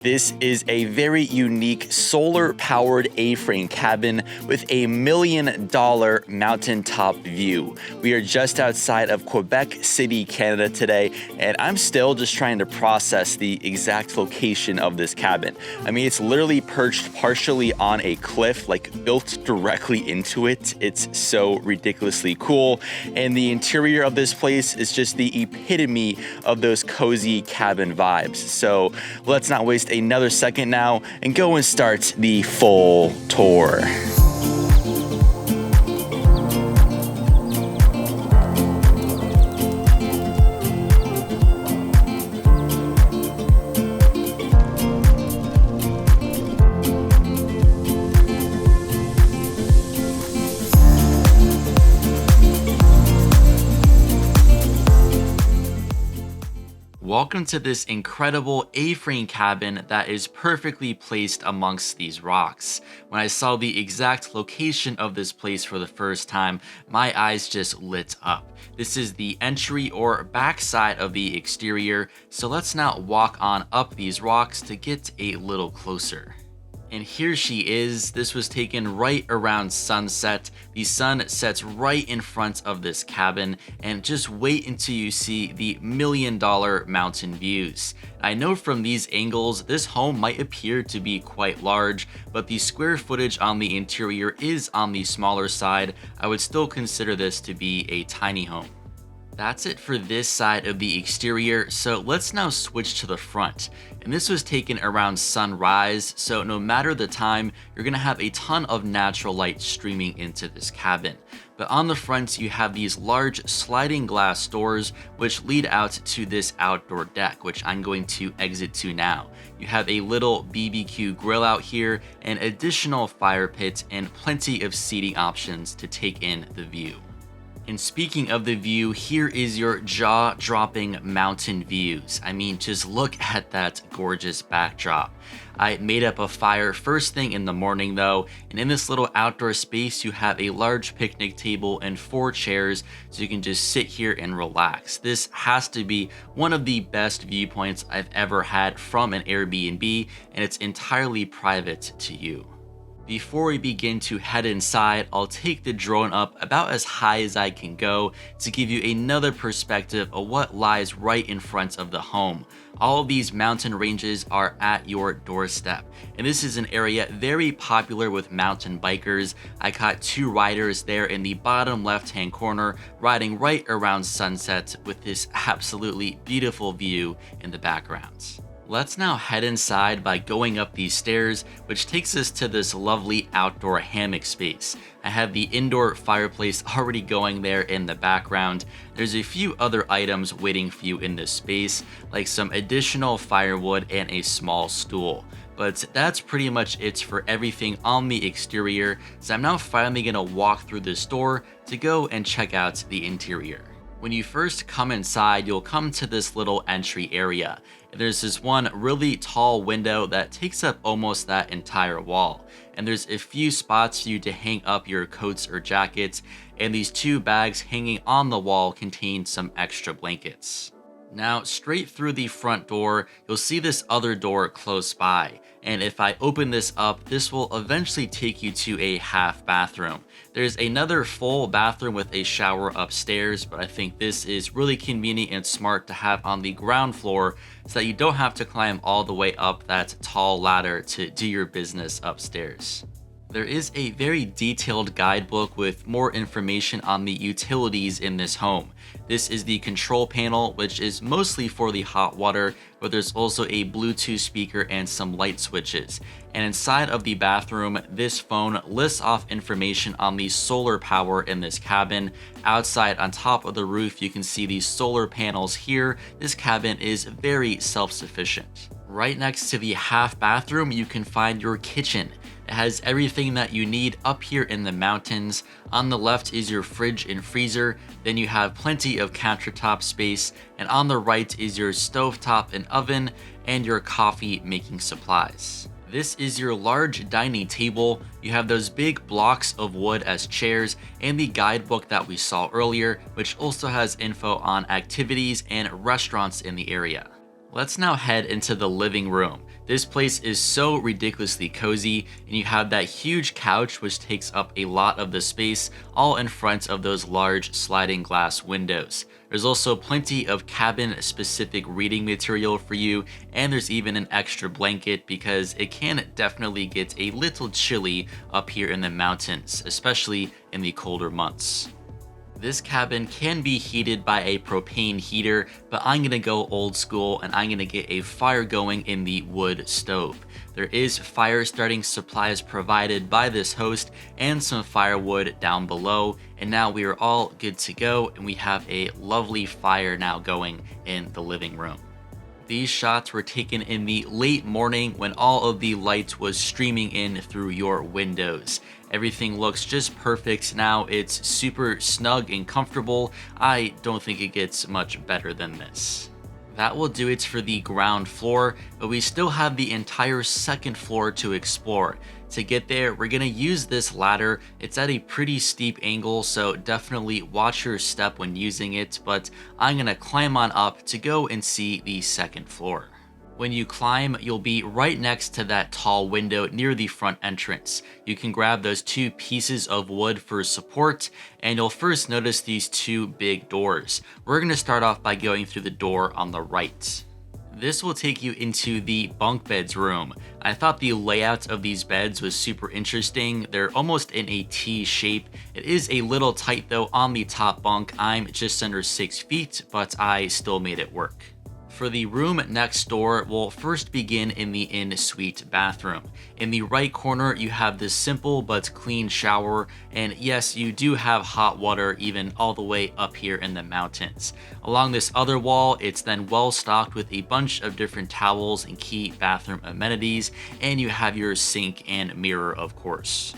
This is a very unique solar-powered A-frame cabin with a $1 million mountaintop view. We are just outside of Quebec City, Canada today, and I'm still just trying to process the exact location of this cabin. I mean, it's literally perched partially on a cliff, like built directly into it. It's so ridiculously cool, and the interior of this place is just the epitome of those cozy cabin vibes. So let's not waste another second now and go and start the full tour. Welcome to this incredible A-frame cabin that is perfectly placed amongst these rocks. When I saw the exact location of this place for the first time, my eyes just lit up. This is the entry or back side of the exterior, so let's now walk on up these rocks to get a little closer. And here she is. This was taken right around sunset. The sun sets right in front of this cabin, and just wait until you see the $1 million mountain views. I know from these angles, this home might appear to be quite large, but the square footage on the interior is on the smaller side. I would still consider this to be a tiny home. That's it for this side of the exterior, so let's now switch to the front. And this was taken around sunrise, so no matter the time, you're gonna have a ton of natural light streaming into this cabin. But on the front, you have these large sliding glass doors which lead out to this outdoor deck, which I'm going to exit to now. You have a little BBQ grill out here, an additional fire pit, and plenty of seating options to take in the view. And speaking of the view, here is your jaw-dropping mountain views. I mean, just look at that gorgeous backdrop. I made up a fire first thing in the morning though, and in this little outdoor space, you have a large picnic table and 4 chairs, so you can just sit here and relax. This has to be one of the best viewpoints I've ever had from an Airbnb, and it's entirely private to you. Before we begin to head inside, I'll take the drone up about as high as I can go to give you another perspective of what lies right in front of the home. All of these mountain ranges are at your doorstep, and this is an area very popular with mountain bikers. I caught 2 riders there in the bottom left-hand corner, riding right around sunset with this absolutely beautiful view in the background. Let's now head inside by going up these stairs, which takes us to this lovely outdoor hammock space. I have the indoor fireplace already going there in the background. There's a few other items waiting for you in this space, like some additional firewood and a small stool. But that's pretty much it for everything on the exterior, so I'm now finally gonna walk through this door to go and check out the interior. When you first come inside, you'll come to this little entry area. There's this one really tall window that takes up almost that entire wall. And there's a few spots for you to hang up your coats or jackets, and these 2 bags hanging on the wall contain some extra blankets. Now, straight through the front door, you'll see this other door close by. And if I open this up, this will eventually take you to a half bathroom. There's another full bathroom with a shower upstairs, but I think this is really convenient and smart to have on the ground floor so that you don't have to climb all the way up that tall ladder to do your business upstairs. There is a very detailed guidebook with more information on the utilities in this home. This is the control panel, which is mostly for the hot water, but there's also a Bluetooth speaker and some light switches. And inside of the bathroom, this phone lists off information on the solar power in this cabin. Outside on top of the roof, you can see these solar panels here. This cabin is very self-sufficient. Right next to the half bathroom, you can find your kitchen. It has everything that you need up here in the mountains. On the left is your fridge and freezer, then you have plenty of countertop space, and on the right is your stovetop and oven, and your coffee making supplies. This is your large dining table. You have those big blocks of wood as chairs, and the guidebook that we saw earlier, which also has info on activities and restaurants in the area. Let's now head into the living room. This place is so ridiculously cozy, and you have that huge couch which takes up a lot of the space, all in front of those large sliding glass windows. There's also plenty of cabin-specific reading material for you, and there's even an extra blanket because it can definitely get a little chilly up here in the mountains, especially in the colder months. This cabin can be heated by a propane heater, but I'm gonna go old school and I'm gonna get a fire going in the wood stove. There is fire starting supplies provided by this host and some firewood down below, and now we are all good to go and we have a lovely fire now going in the living room. These shots were taken in the late morning when all of the light was streaming in through your windows. Everything looks just perfect now. It's super snug and comfortable. I don't think it gets much better than this. That will do it for the ground floor, but we still have the entire second floor to explore. To get there, we're gonna use this ladder. It's at a pretty steep angle, so definitely watch your step when using it, but I'm gonna climb on up to go and see the second floor. When you climb, you'll be right next to that tall window near the front entrance. You can grab those two pieces of wood for support, and you'll first notice these two big doors. We're gonna start off by going through the door on the right. This will take you into the bunk beds room. I thought the layout of these beds was super interesting. They're almost in a T shape. It is a little tight though on the top bunk. I'm just under 6 feet, but I still made it work. For the room next door, we'll first begin in the in-suite bathroom. In the right corner, you have this simple but clean shower, and yes, you do have hot water even all the way up here in the mountains. Along this other wall, it's then well stocked with a bunch of different towels and key bathroom amenities, and you have your sink and mirror, of course.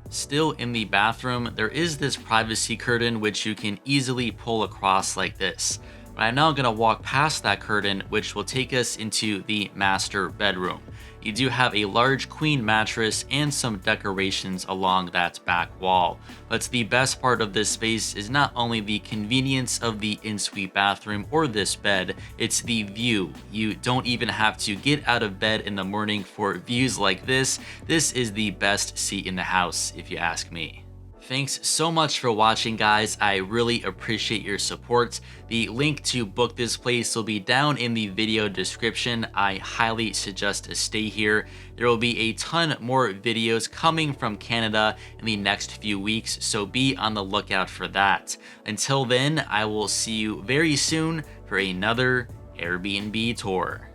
Still in the bathroom, there is this privacy curtain which you can easily pull across like this. But I'm now going to walk past that curtain, which will take us into the master bedroom. You do have a large queen mattress and some decorations along that back wall. But the best part of this space is not only the convenience of the in-suite bathroom or this bed, it's the view. You don't even have to get out of bed in the morning for views like this. This is the best seat in the house, if you ask me. Thanks so much for watching, guys. I really appreciate your support. The link to book this place will be down in the video description. I highly suggest to stay here. There will be a ton more videos coming from Canada in the next few weeks, so be on the lookout for that. Until then, I will see you very soon for another Airbnb tour.